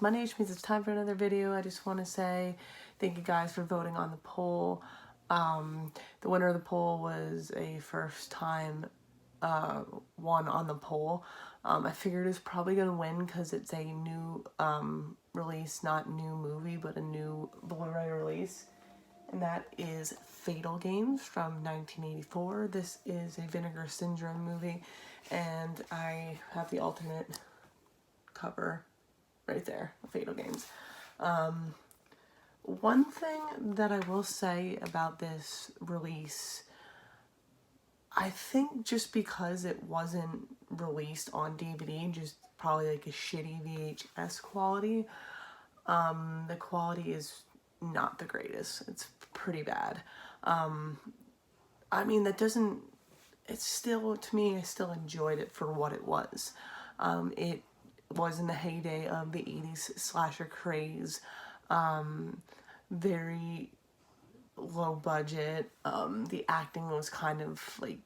guys, Monday, which means it's time for another video. I just want to say thank you guys for voting on the poll. The winner of the poll was a first time one on the poll. I figured it was probably going to win because it's a new release, not new movie, but a new Blu-ray release. And that is Fatal Games from 1984. This is a Vinegar Syndrome movie, and I have the alternate cover right there, Fatal Games. One thing that I will say about this release, I think just because it wasn't released on DVD, just probably like a shitty VHS quality, the quality is not the greatest. It's pretty bad. I mean, that doesn't, it's still, to me, I still enjoyed it for what it was. It was in the heyday of the 80s slasher craze, very low budget. The acting was kind of like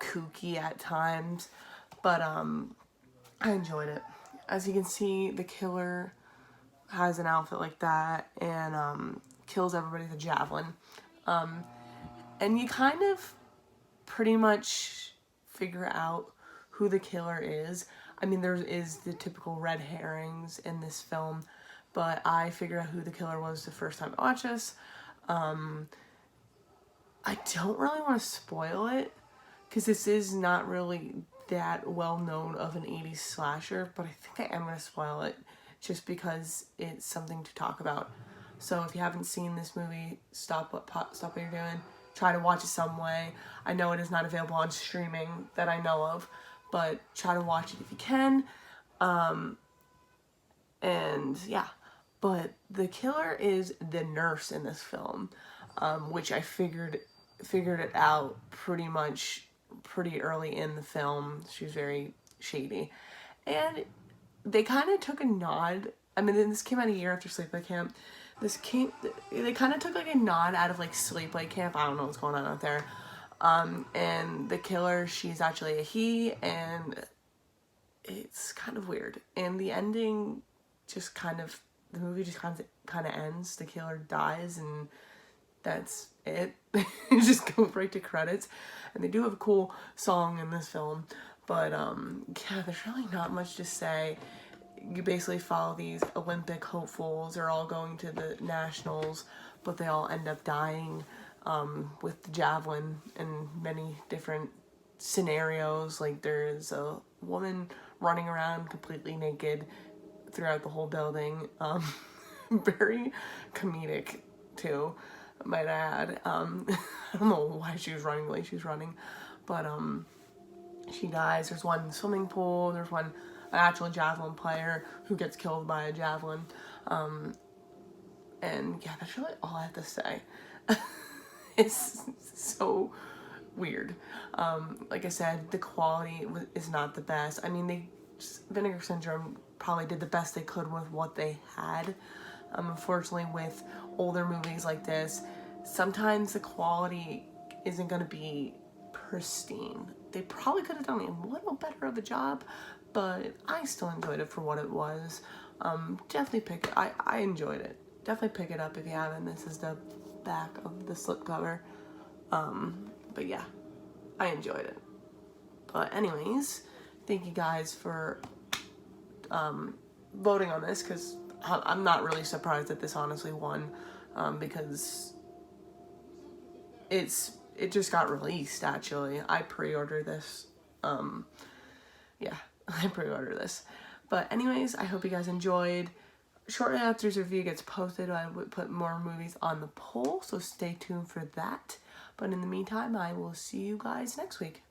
kooky at times, but I enjoyed it. As you can see, the killer has an outfit like that and kills everybody with a javelin. And you kind of pretty much figure out who the killer is. I mean, there is the typical red herrings in this film, but I figured out who the killer was the first time I watched this. I don't really want to spoil it because this is not really that well known of an 80s slasher, but I think I am going to spoil it just because it's something to talk about. So if you haven't seen this movie, stop what you're doing. Try to watch it some way. I know it is not available on streaming that I know of, but try to watch it if you can. And yeah, but the killer is the nurse in this film, which I figured it out pretty early in the film. She was very shady, and they kind of took a nod. I mean, this came out a year after Sleepaway Camp. They kind of took like a nod out of like Sleepaway Camp. I don't know what's going on out there. And the killer, she's actually a he, and it's kind of weird. And the ending just kind of, the movie just kind of ends. The killer dies, and that's it. You just go right to credits. And they do have a cool song in this film, but yeah, there's really not much to say. You basically follow these Olympic hopefuls. They're all going to the nationals, but they all end up dying with the javelin in many different scenarios. Like there's a woman running around completely naked throughout the whole building. Very comedic too, might I add. I don't know why she was running the way she was running, but she dies. There's one in the swimming pool. There's one, an actual javelin player who gets killed by a javelin. And yeah, that's really all I have to say. It's so weird. Like I said, the quality is not the best. I mean, Vinegar Syndrome probably did the best they could with what they had. Unfortunately, with older movies like this, sometimes the quality isn't going to be pristine. They probably could have done a little better of a job, but I still enjoyed it for what it was. Definitely pick it. I enjoyed it. Definitely pick it up if you haven't. This is the back of the slipcover. But yeah, I enjoyed it. But anyways, thank you guys for voting on this, because I'm not really surprised that this honestly won, because it just got released. Actually, I pre-ordered this. Yeah, I pre-ordered this. But anyways, I hope you guys enjoyed. Shortly after this review gets posted, I would put more movies on the poll, so stay tuned for that. But in the meantime, I will see you guys next week.